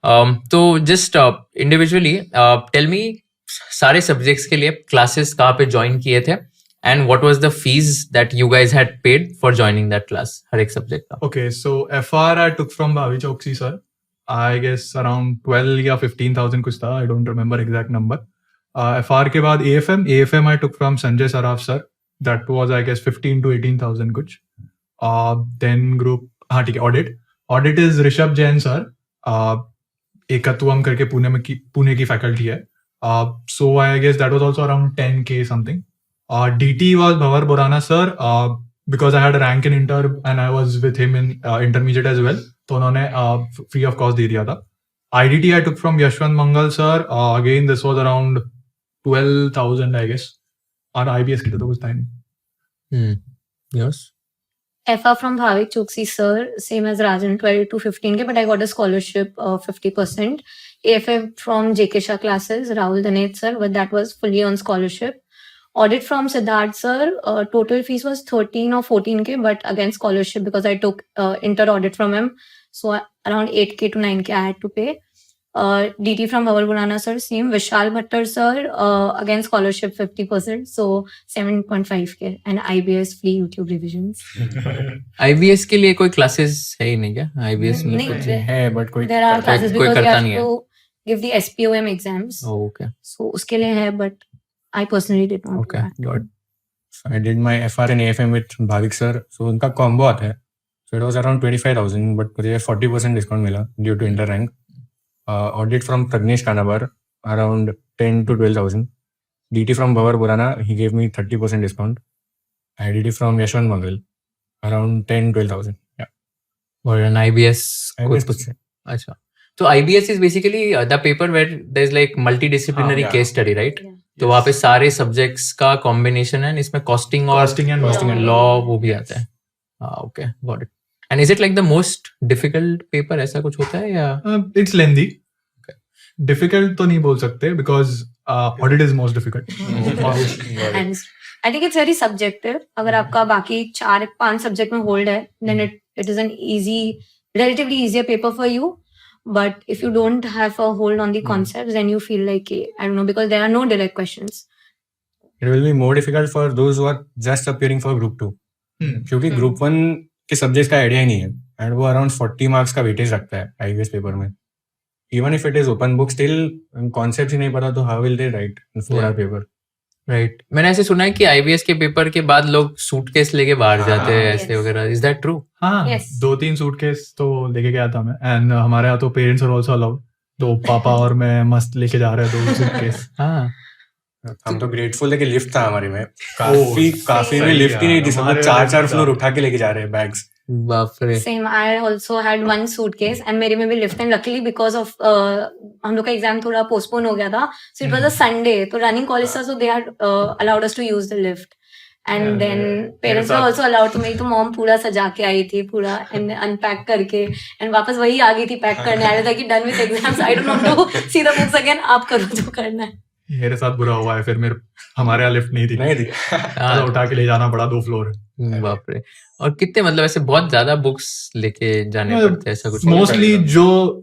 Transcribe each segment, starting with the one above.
तो just individually tell me सारे subjects के लिए क्लासेस कहाँ पे ज्वाइन किए थे and what was the fees that you guys had paid for joining that class हर एक सब्जेक्ट का. Okay, so FR I took from Bhavi Choksi sir. I guess around 12 या 15,000 कुछ था. I don't remember exact number. FR के बाद AFM I took from Sanjay Saraf sir. That was I guess 15 to 18,000 कुछ. Then group हाँ ठीक है audit is Rishabh Jain sir. एकत्वम करके पुणे की फैकल्टी है. So I guess that was also around 10K something. DT was Bhavar Borana sir. Because I had a rank in inter and I was with him in intermediate as well, तो उन्होंने free of cost दे दिया था. IDT I took from Yashwant Mangal sir. Again this was around 12,000 I guess. और IBS के लिए तो कुछ था नहीं. Yes. FR from Bhavik Choksi sir, same as Rajan, 12 to 15K, but I got a scholarship 50%. AFM from JK Shah classes, Rahul Dhanet sir, but that was fully on scholarship. Audit from Siddharth sir, total fees was 13 or 14K, but again scholarship because I took inter audit from him. So around 8K to 9K I had to pay. DT from Bhavar Burana sir, same. Vishal Bhattar sir, again scholarship 50%, so 7.5K. And IBS free YouTube revisions. IBS के लिए कोई classes है ही नहीं क्या? IBS में नहीं, कुछ है बट कोई There are classes कोई because you करता have नहीं है. to give the SPOM exams. Oh, okay. So उसके लिए है, but I personally did not Okay, do that. got it. I did my FR and AFM with Bhavik sir. So उनका combo आता है. So it was around 25,000, but मुझे 40% discount मिला due to inter rank. Audit from Pragnesh Kanabar around 10 to 12,000. DT from Bhavar Burana, he gave me 30% discount. IDT from Yashwant Mangal around 10-12,000. Yeah. और an IBS कुछ है. अच्छा. तो IBS is basically the paper where there's like multidisciplinary yeah. case study, right? Yeah. तो वहाँ पे सारे subjects का कॉम्बिनेशन है, इसमें कॉस्टिंग और Costing and लॉ वो भी आता है. Okay, got it. And is it like the most difficult paper, ऐसा कुछ होता है या? It's lengthy. Difficult तो नहीं बोल सकते because audit is most difficult. And I think it's very subjective. अगर आपका बाकी 4-5 सब्जेक्ट में होल्ड है, then it is an relatively easier paper for you. But if you don't have a hold on the concepts, then you feel like, I don't know, because there are no direct questions. It will be more difficult for those who are just appearing for group 2. क्योंकि group 1 के subjects का idea ही नहीं है and वो around 40 marks का weightage रखता है IBS paper में. Even if it is open book, still concepts ही नहीं पता तो how will they write in 4-hour paper? Right. मैंने ऐसे सुना है कि IBS के पेपर के बाद लोग सूटकेस लेके बाहर जाते हैं ऐसे वगैरह. Is that true? हाँ, Yes. 2-3 सूटकेस तो लेके गया था मैं. एंड हमारे यहाँ तो पेरेंट्स आर आल्सो अलाउड. तो पापा और मैं मस्त लेके जा रहे हैं 2 सूटकेस. हाँ. हम तो ग्रेटफुल है कि लिफ्ट था हमारे में. काफी में लिफ्ट ही नहीं थी, सब हमारे 4 फ्लोर उठा के लेके जा रहे हैं बैग्स. बाप रे. Same. I also had one suitcase and मेरे में भी lift, and luckily because of हम लोग का एग्जाम थोड़ा पोस्टपोन हो गया था, so it was a Sunday, तो रनिंग कॉलेज था, so they had allowed us to use the lift. And then parents were also allowed. तो मेरी तो मॉम पूरा सजा के आई थी पूरा and unpack करके and वापस वही आ गई थी पैक करने. I was like done with exams, I don't want to see the books again. आप करो जो करना है. मेरे साथ बुरा हुआ है. फिर हमारे यहाँ लिफ्ट नहीं थी. तो उठा के ले जाना पड़ा 2 फ्लोर. बाप रे. और कितने मतलब ऐसे बहुत ज्यादा बुक्स लेके जाने पड़ते हैं ऐसा कुछ? Mostly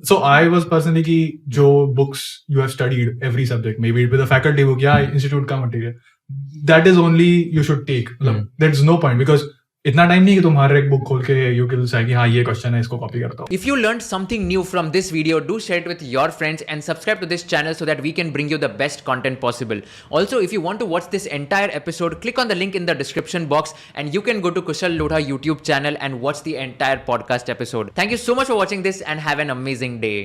so I was personally कि जो books you have studied every subject, maybe it be the faculty book या institute का material, that is only you should take. मतलब there's no point because इतना टाइम नहीं कि तुम हर एक बुक खोल के you can say कि हाँ ये क्वेश्चन है इसको कॉपी करता हूँ. If you learned something new from this video, do share it with your friends and subscribe to this channel so that we can bring you the best content possible. Also, if you want to watch this entire episode, click on the link in the description box and you can go to Kushal Lodha YouTube channel and watch the entire podcast episode. Thank you so much for watching this and have an amazing day.